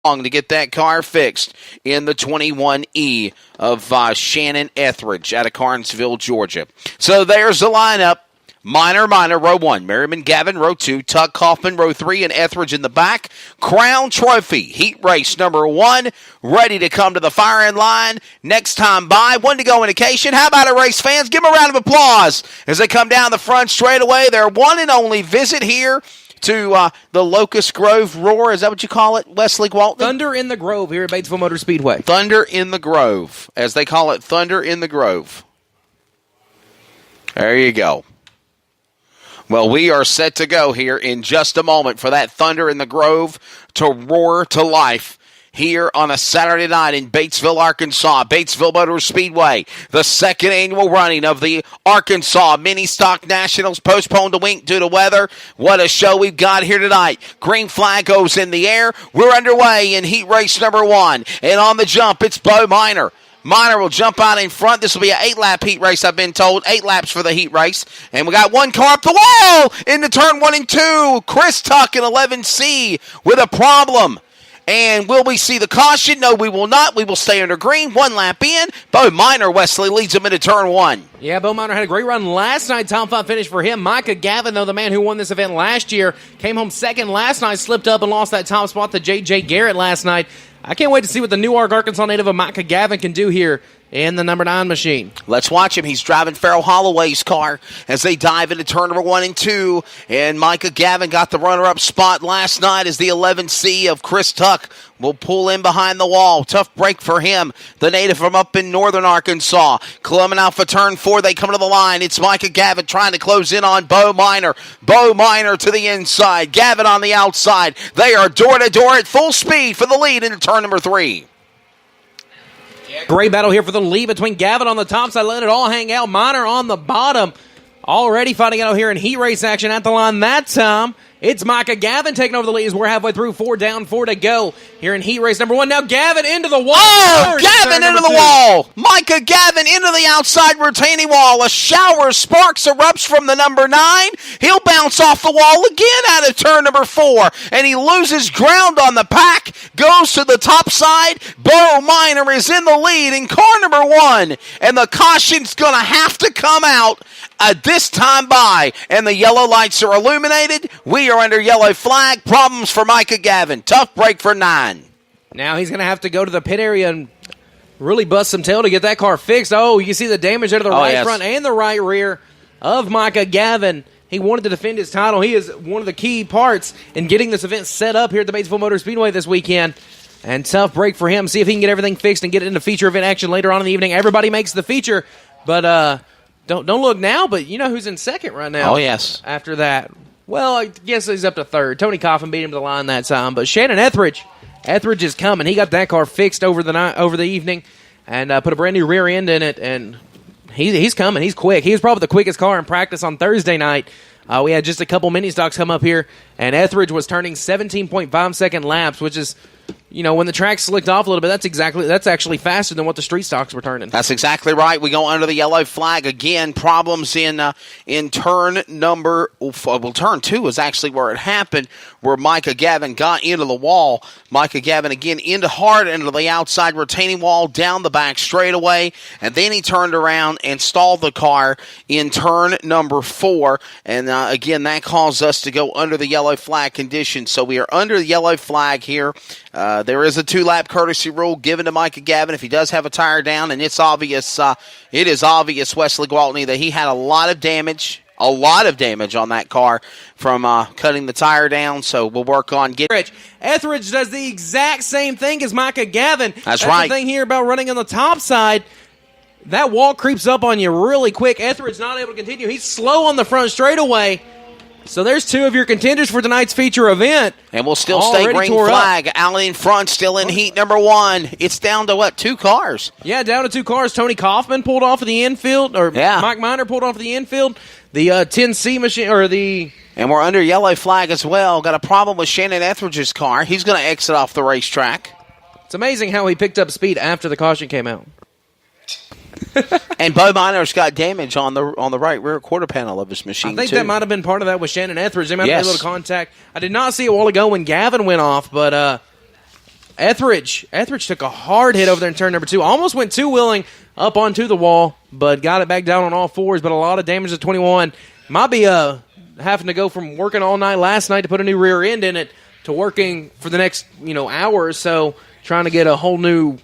long to get that car fixed in the 21E of Shannon Etheridge out of Carnesville, Georgia. So there's the lineup. Minor, row 1. Merriman Gavin, row 2. Tuck Kaufman, row 3, and Etheridge in the back. Crown Trophy, heat race number 1, ready to come to the firing line. Next time by, 1 to go indication. How about it, race fans? Give them a round of applause as they come down the front straightaway. Their one and only visit here to the Locust Grove Roar. Is that what you call it, Wesley Walton? Thunder in the Grove here at Batesville Motor Speedway. Thunder in the Grove, as they call it, Thunder in the Grove. There you go. Well, we are set to go here in just a moment for that Thunder in the Grove to roar to life here on a Saturday night in Batesville, Arkansas. Batesville Motor Speedway, the second annual running of the Arkansas Mini Stock Nationals, postponed a week due to weather. What a show we've got here tonight. Green flag goes in the air. We're underway in heat race number 1. And on the jump, it's Bo Minor. Minor will jump out in front. This will be an 8-lap heat race, I've been told. 8 laps for the heat race. And we got one car up the wall into turn 1 and 2. Chris Tuck in 11C with a problem. And will we see the caution? No, we will not. We will stay under green. 1 lap in. Bo Minor, Wesley, leads him into turn 1. Yeah, Bo Minor had a great run last night. Top 5 finish for him. Micah Gavin, though, the man who won this event last year, came home second last night, slipped up and lost that top spot to J.J. Garrett last night. I can't wait to see what the Newark, Arkansas native of Micah Gavin can do here in the number 9 machine. Let's watch him. He's driving Farrell Holloway's car as they dive into turn number 1 and 2. And Micah Gavin got the runner-up spot last night as the 11C of Chris Tuck will pull in behind the wall. Tough break for him, the native from up in northern Arkansas. Coming out for turn 4, they come to the line. It's Micah Gavin trying to close in on Bo Minor. Bo Minor to the inside. Gavin on the outside. They are door-to-door at full speed for the lead into turn number 3. Great battle here for the lead between Gavin on the top side, letting it all hang out. Minor on the bottom. Already fighting out here in heat race action at the line that time. It's Micah Gavin taking over the lead as we're halfway through. 4 down, 4 to go here in heat race number 1. Now Gavin into the wall. Oh, Gavin into the wall. Micah Gavin into the outside retaining wall. A shower of sparks erupts from the number 9. He'll bounce off the wall again out of turn number 4. And he loses ground on the pack. Goes to the top side. Bo Minor is in the lead in car number 1. And the caution's going to have to come out this time by, and the yellow lights are illuminated. We are under yellow flag. Problems for Micah Gavin. Tough break for 9. Now he's going to have to go to the pit area and really bust some tail to get that car fixed. Oh, you see the damage out of the front and the right rear of Micah Gavin. He wanted to defend his title. He is one of the key parts in getting this event set up here at the Batesville Motor Speedway this weekend. And tough break for him. See if he can get everything fixed and get it into feature event action later on in the evening. Everybody makes the feature, but Don't look now, but you know who's in second right now. Oh, yes. After that. Well, I guess he's up to third. Tony Coffin beat him to the line that time. But Shannon Etheridge is coming. He got that car fixed over the evening and put a brand-new rear end in it. And he's coming. He's quick. He was probably the quickest car in practice on Thursday night. We had just a couple mini stocks come up here, and Etheridge was turning 17.5-second laps, which is, you know, when the track slicked off a little bit, that's actually faster than what the street stocks were turning. That's exactly right. We go under the yellow flag again. Problems in turn number, turn 2 is actually where it happened, where Micah Gavin got into the wall. Micah Gavin again into the outside retaining wall, down the back straightaway, and then he turned around and stalled the car in turn number 4, and again, that caused us to go under the yellow flag condition. So we are under the yellow flag here. There is a 2-lap courtesy rule given to Micah Gavin if he does have a tire down, and it's obvious. It is obvious, Wesley Gwaltney, that he had a lot of damage on that car from cutting the tire down. So we'll work on getting. Etheridge does the exact same thing as Micah Gavin. That's right. The thing here about running on the top side. That wall creeps up on you really quick. Etheridge not able to continue. He's slow on the front straightaway. So there's 2 of your contenders for tonight's feature event. And we'll still stay green flag. Out in front, still in heat number 1. It's down to, 2 cars? Yeah, down to 2 cars. Tony Kaufman pulled off of the infield, or Mike Minor pulled off of the infield. The 10C machine, And we're under yellow flag as well. Got a problem with Shannon Etheridge's car. He's going to exit off the racetrack. It's amazing how he picked up speed after the caution came out. And Bo Minor's got damage on the right rear quarter panel of his machine, I think that might have been part of that with Shannon Etheridge. They might have made a little contact. I did not see it a while ago when Gavin went off, but Etheridge took a hard hit over there in turn number 2. Almost went two-wheeling up onto the wall, but got it back down on all fours. But a lot of damage to 21. Might be having to go from working all night last night to put a new rear end in it to working for the next hour or so, trying to get a whole new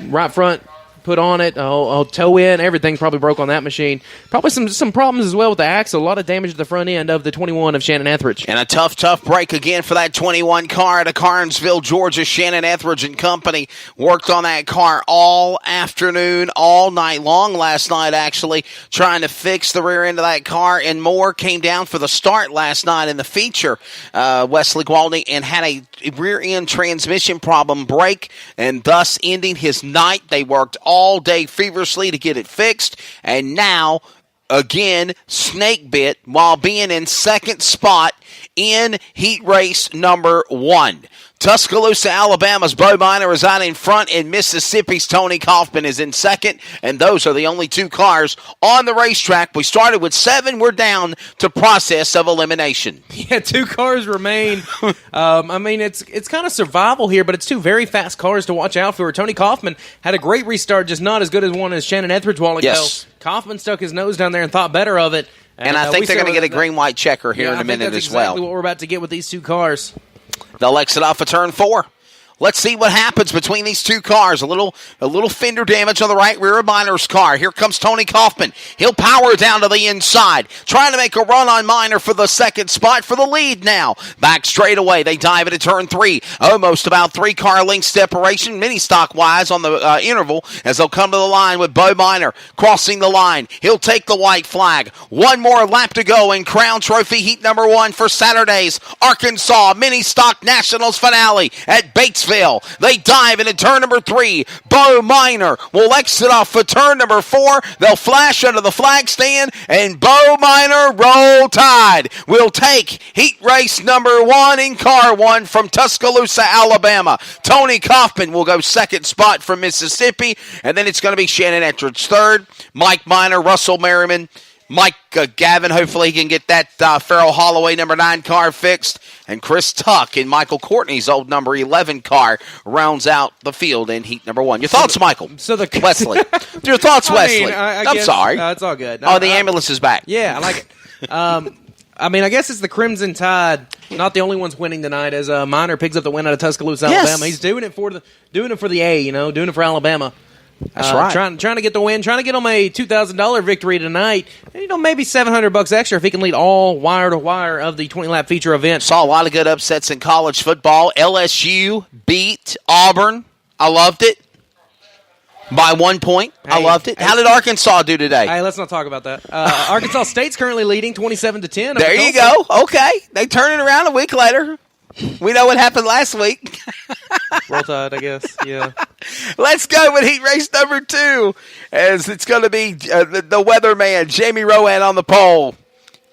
right front put on it, a toe in, everything probably broke on that machine. Probably some problems as well with the axle. A lot of damage to the front end of the 21 of Shannon Etheridge. And a tough break again for that 21 car at Carnesville, Georgia. Shannon Etheridge and company worked on that car all afternoon, all night long last night, actually, trying to fix the rear end of that car, and more came down for the start last night in the feature. Wesley Gwaltney, and had a rear end transmission problem break, and thus ending his night. They worked all day feverishly to get it fixed, and now again snake bit while being in second spot in heat race number 1. Tuscaloosa, Alabama's Bo Minor is out in front, and Mississippi's Tony Kaufman is in second, and those are the only 2 cars on the racetrack. We started with 7. We're down to process of elimination. Yeah, 2 cars remain. It's kind of survival here, but it's 2 very fast cars to watch out for. Tony Kaufman had a great restart, just not as good as one as Shannon Etheridge while ago. Yes. Kaufman stuck his nose down there and thought better of it. And I think they're going to get a green-white checker here in a minute that's as well. Exactly what we're about to get with these 2 cars. They'll exit off of turn 4. Let's see what happens between these 2 cars. A little fender damage on the right rear of Minor's car. Here comes Tony Kaufman. He'll power down to the inside, trying to make a run on Minor for the second spot for the lead now. Back straight away, they dive into turn 3. Almost about 3-car length separation, mini stock-wise on the interval, as they'll come to the line with Bo Minor crossing the line. He'll take the white flag. One more lap to go in Crown Trophy heat number 1 for Saturday's Arkansas Mini Stock Nationals finale at Batesville. They dive into turn number 3. Bo Minor will exit off for turn number 4. They'll flash under the flag stand, and Bo Minor, Roll Tide, will take heat race number 1 in car 1 from Tuscaloosa, Alabama. Tony Kaufman will go second spot from Mississippi, and then it's going to be Shannon Etheridge third. Mike Minor, Russell Merriman, Mike Gavin, hopefully he can get that Farrell Holloway number 9 car fixed. And Chris Tuck in Michael Courtney's old number 11 car rounds out the field in heat number 1. Your thoughts, Michael? Wesley. Your thoughts, Wesley? I'm sorry. It's all good. The ambulance is back. Yeah, I like it. I guess it's the Crimson Tide, not the only ones winning tonight, as Minor picks up the win out of Tuscaloosa, Alabama. Yes. He's doing it for the A, doing it for Alabama. That's right. Trying to get the win, trying to get him a $2,000 victory tonight. Maybe $700 extra if he can lead all wire to wire of the 20-lap feature event. Saw a lot of good upsets in college football. LSU beat Auburn. I loved it. By 1 point. I loved it. How did Arkansas do today? Hey, let's not talk about that. Arkansas State's currently leading 27-10. There you go. Okay. They turn it around a week later. We know what happened last week. Roll Tide, I guess. Yeah. Let's go with heat race number 2, as it's going to be the weatherman, Jamie Rowan, on the pole.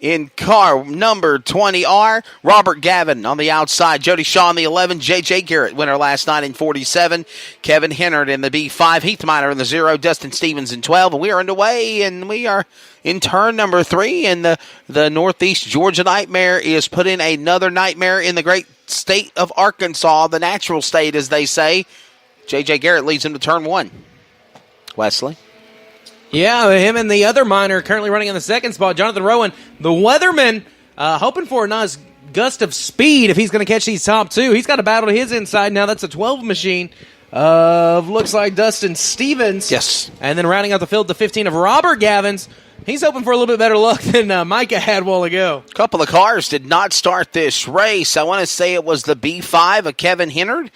In car number 20R, Robert Gavin on the outside, Jody Shaw in the 11, J.J. Garrett, winner last night in 47, Kevin Hennard in the B5, Heath Minor in the 0, Dustin Stevens in 12, and we are underway, and we are in turn number 3, and the Northeast Georgia Nightmare is putting another nightmare in the great state of Arkansas, the natural state, as they say. J.J. Garrett leads him to turn 1. Wesley? Yeah, him and the other Minor currently running in the second spot. Jonathan Rowan, the weatherman, hoping for a nice gust of speed if he's going to catch these top 2. He's got a battle to his inside now. That's a 12 machine of, looks like, Dustin Stevens. Yes. And then rounding out the field, the 15 of Robert Gavins. He's hoping for a little bit better luck than Micah had a while ago. A couple of cars did not start this race. I want to say it was the B5 of Kevin Hennard.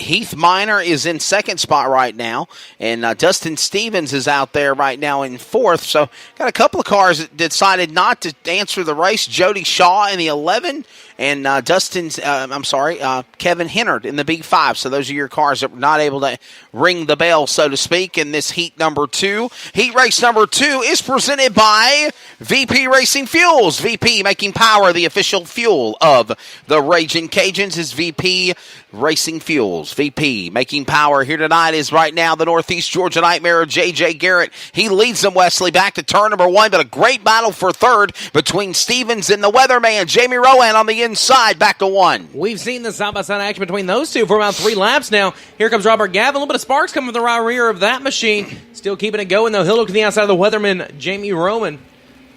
Heath Minor is in second spot right now, and Dustin Stevens is out there right now in fourth. So got a couple of cars that decided not to answer the race. Jody Shaw in the 11, and Kevin Hennard in the B5. So those are your cars that were not able to ring the bell, so to speak, in this heat number 2. Heat race number 2 is presented by VP Racing Fuels. VP making power the official fuel of the Raging Cajuns is VP Racing Fuels, VP, making power here tonight is right now the Northeast Georgia Nightmare of J.J. Garrett. He leads them, Wesley, back to turn number 1, but a great battle for third between Stevens and the weatherman, Jamie Rowan, on the inside, back to 1. We've seen the side-by-side action between those two for about 3 laps now. Here comes Robert Gavin. A little bit of sparks coming from the right rear of that machine. Still keeping it going, though. He'll look to the outside of the weatherman, Jamie Rowan.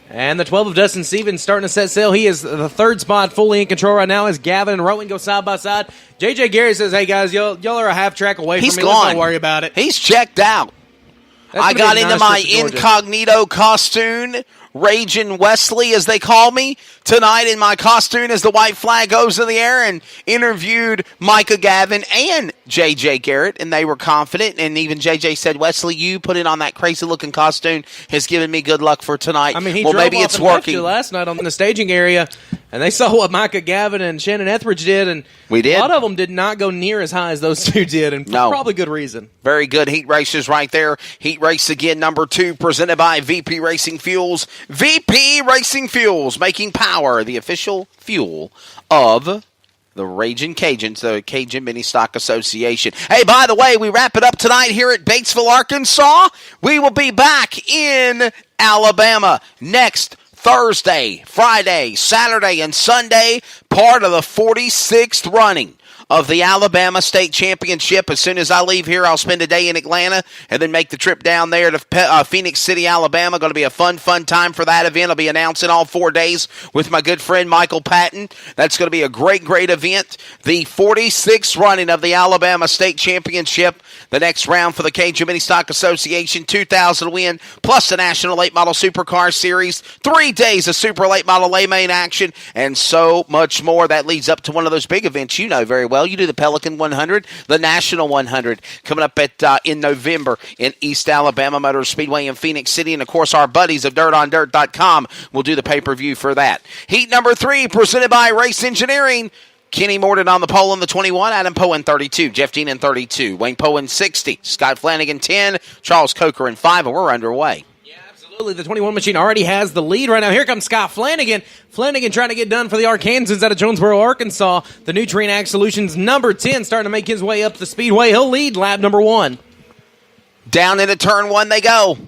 And the 12 of Dustin Stevens starting to set sail. He is the third spot fully in control right now as Gavin and Rowan go side by side. J.J. Garrett says, hey, guys, y'all are a half track away He's from me. gone. Let's not worry about it. He's checked out. I got into my incognito costume, Raging Wesley, as they call me, tonight in my costume as the white flag goes in the air, and interviewed Micah Gavin and J.J. Garrett, and they were confident, and even J.J. said, Wesley, you put it on that crazy-looking costume has given me good luck for tonight. I mean, he well, drove maybe off it's and left working. you last night on the staging area, and they saw what Micah Gavin and Shannon Etheridge did, and we did. A lot of them did not go near as high as those two did, and for probably good reason. Very good heat races right there. Heat race again, number 2, presented by VP Racing Fuels. VP Racing Fuels, making power, the official fuel of the Raging Cajuns, the Cajun Mini Stock Association. Hey, by the way, we wrap it up tonight here at Batesville, Arkansas. We will be back in Alabama next Thursday, Friday, Saturday, and Sunday, part of the 46th running of the Alabama State Championship. As soon as I leave here, I'll spend a day in Atlanta and then make the trip down there to Phoenix City, Alabama. Going to be a fun time for that event. I'll be announcing all 4 days with my good friend Michael Patton. That's going to be a great event. The 46th running of the Alabama State Championship. The next round for the Cajun Mini Stock Association, 2,000 win, plus the National Late Model Supercar Series, 3 days of Super Late Model Late Main action, and so much more. That leads up to one of those big events you know very well. You do the Pelican 100, the National 100, coming up in November in East Alabama Motor Speedway in Phoenix City. And, of course, our buddies of DirtOnDirt.com will do the pay-per-view for that. Heat number 3, presented by Race Engineering. Kenny Morton on the pole in the 21, Adam Poe in 32, Jeff Dean in 32, Wayne Poe in 60, Scott Flanagan 10, Charles Coker in 5, and we're underway. The 21 machine already has the lead right now. Here comes Scott Flanagan. Flanagan trying to get done for the Arkansans out of Jonesboro, Arkansas. The Nutrient Ag Solutions number 10 starting to make his way up the speedway. He'll lead lap number 1. Down into turn 1 they go.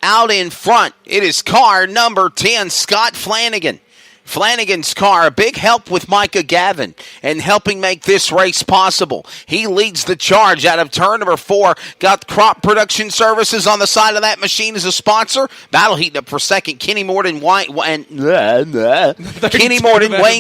Out in front, it is car number 10, Scott Flanagan. Flanagan's car, a big help with Micah Gavin and helping make this race possible. He leads the charge out of turn number 4. Got Crop Production Services on the side of that machine as a sponsor. Battle heating up for second. Kenny Morton, Wayne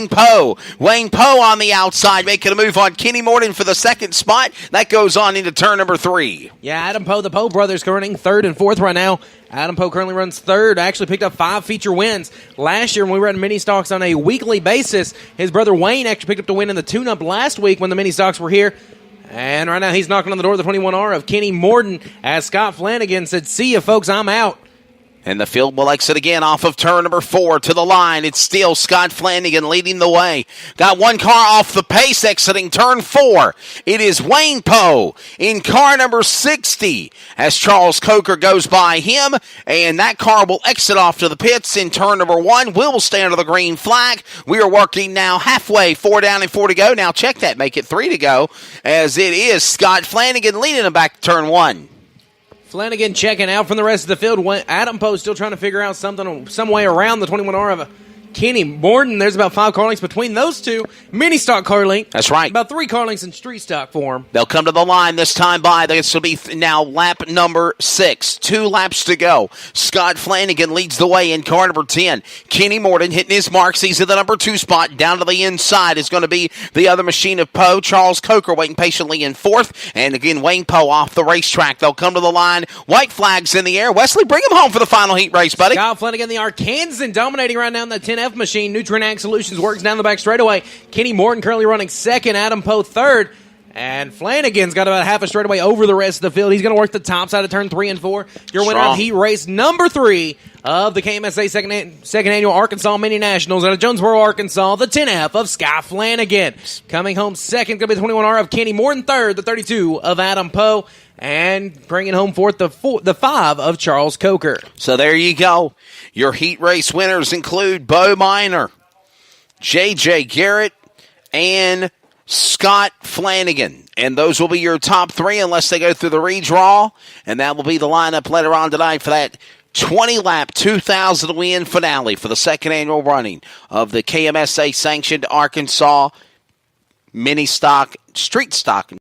Poe. Wayne Poe on the outside making a move on Kenny Morton for the second spot. That goes on into turn number 3. Yeah, Adam Poe, the Poe brothers running 3rd and 4th right now. Adam Poe currently runs 3rd. Actually picked up 5 feature wins. Last year when we ran mini stocks on a weekly basis, his brother Wayne actually picked up the win in the tune-up last week when the mini stocks were here. And right now he's knocking on the door of the 21R of Kenny Morton as Scott Flanagan said, see ya, folks, I'm out. And the field will exit again off of turn number 4 to the line. It's still Scott Flanagan leading the way. Got one car off the pace exiting turn 4. It is Wayne Poe in car number 60 as Charles Coker goes by him. And that car will exit off to the pits in turn number 1. Will stay under the green flag. We are working now halfway, 4 down and 4 to go. Now check that, make it 3 to go as it is Scott Flanagan leading them back to turn 1. Flanagan checking out from the rest of the field. Adam Poe still trying to figure out some way around the 21R of Kenny Morton. There's about 5 car links between those two. Mini stock car link. That's right. About 3 car links in street stock form. They'll come to the line this time by. This will be now lap number 6. 2 laps to go. Scott Flanagan leads the way in car number 10. Kenny Morton hitting his marks. He's in the number 2 spot. Down to the inside is going to be the other machine of Poe. Charles Coker waiting patiently in 4th. And again, Wayne Poe off the racetrack. They'll come to the line. White flags in the air. Wesley, bring him home for the final heat race, buddy. Scott Flanagan, the Arkansan, dominating right now in the 10F machine. Nutrient Ag Solutions works down the back straightaway. Kenny Morton currently running 2nd. Adam Poe 3rd. And Flanagan's got about half a straightaway over the rest of the field. He's going to work the top side of turn 3 and 4. Your winner of heat race number 3 of the KMSA second annual Arkansas Mini Nationals out of Jonesboro, Arkansas, the 10F of Scott Flanagan. Coming home second, going to be the 21R of Kenny Morton, 3rd, the 32 of Adam Poe, and bringing home 4th, the 5 of Charles Coker. So there you go. Your heat race winners include Bo Minor, J.J. Garrett, and Scott Flanagan. And those will be your top three unless they go through the redraw. And that will be the lineup later on tonight for that 20-lap 2,000 win finale for the second annual running of the KMSA-sanctioned Arkansas mini stock, street stock